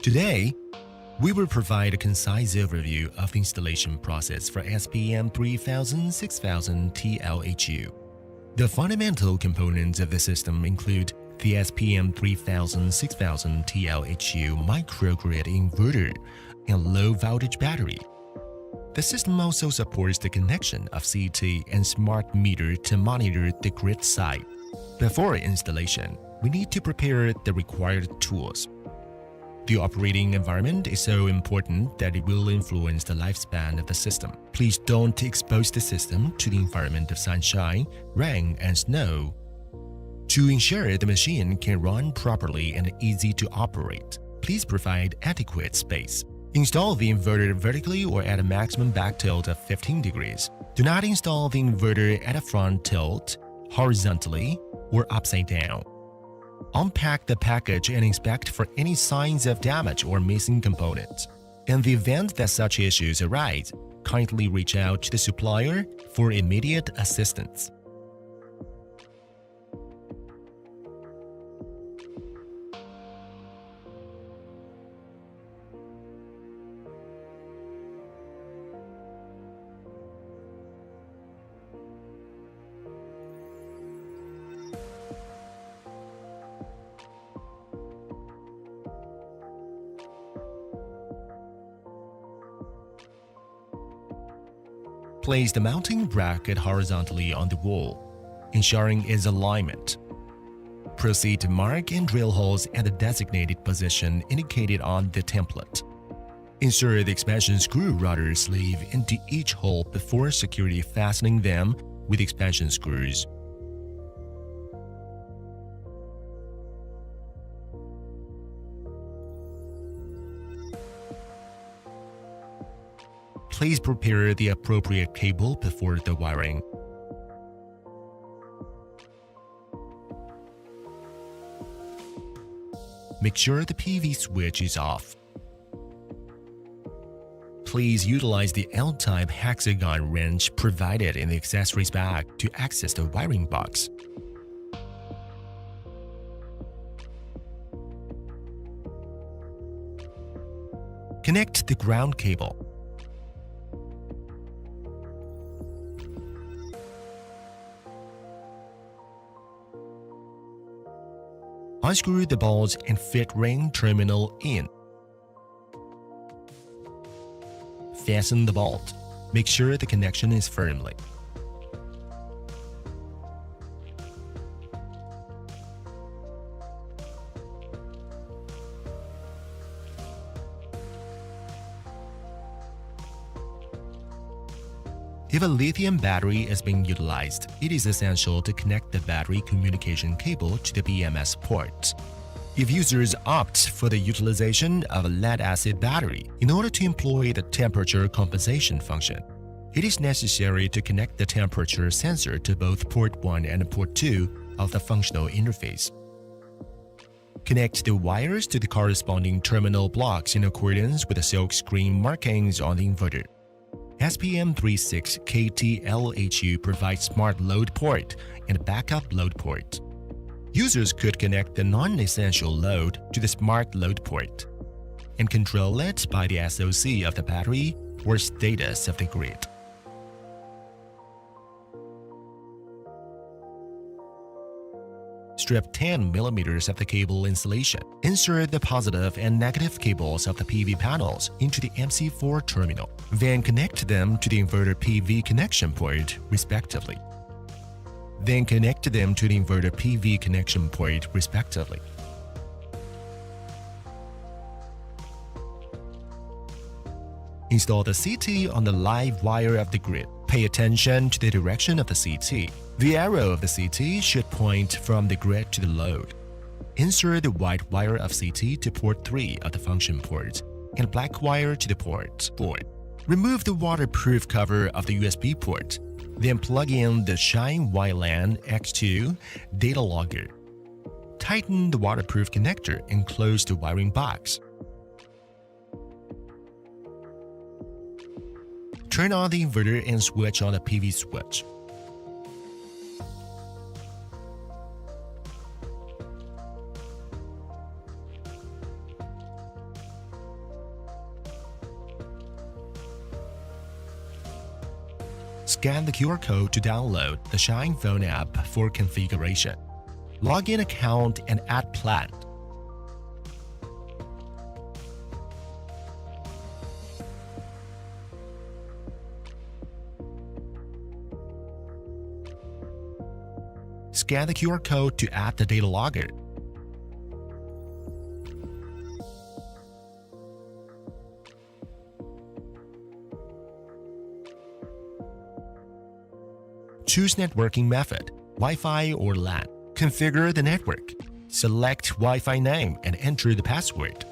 Today, we will provide a concise overview of the installation process for SPM 6000-6000TL-HU. The fundamental components of the system include the SPM 6000-6000TL-HU microgrid inverter and low-voltage battery. The system also supports the connection of CT and smart meter to monitor the grid side. Before installation, we need to prepare the required tools. The operating environment is so important that it will influence the lifespan of the system. Please don't expose the system to the environment of sunshine, rain, and snow. To ensure the machine can run properly and easy to operate, please provide adequate space. Install the inverter vertically or at a maximum back tilt of 15 degrees. Do not install the inverter at a front tilt, horizontally, or upside down. Unpack the package and inspect for any signs of damage or missing components. In the event that such issues arise, kindly reach out to the supplier for immediate assistance. Place the mounting bracket horizontally on the wall, ensuring its alignment. Proceed to mark and drill holes at the designated position indicated on the template. Insert the expansion screw rudder sleeve into each hole before securely fastening them with expansion screws. Please prepare the appropriate cable before the wiring. Make sure the PV switch is off. Please utilize the L-type hexagon wrench provided in the accessories bag to access the wiring box. Connect the ground cable. Unscrew the bolts and fit ring terminal in. Fasten the bolt. Make sure the connection is firmly. If a lithium battery is being utilized, it is essential to connect the battery communication cable to the BMS port. If users opt for the utilization of a lead-acid battery in order to employ the temperature compensation function, it is necessary to connect the temperature sensor to both port 1 and port 2 of the functional interface. Connect the wires to the corresponding terminal blocks in accordance with the silk screen markings on the inverter. SPM 3600TL-HU provides smart load port and backup load port. Users could connect the non-essential load to the smart load port and control it by the SOC of the battery or status of the grid. Strip 10 mm of the cable insulation. Insert the positive and negative cables of the PV panels into the MC4 terminal. Then connect them to the inverter PV connection port, respectively. Then connect them to the inverter PV connection port, respectively. Install the CT on the live wire of the grid. Pay attention to the direction of the CT. The arrow of the CT should point from the grid to the load. Insert the white wire of CT to port 3 of the function port and black wire to the port 4. Remove the waterproof cover of the USB port. Then plug in the Shine WLAN X2 data logger. Tighten the waterproof connector and close the wiring box. Turn on the inverter and switch on the PV switch. Scan the QR code to download the Shine Phone app for configuration. Log in account and add plan. Scan the QR code to add the data logger. Choose networking method, Wi-Fi or LAN. Configure the network. Select Wi-Fi name and enter the password.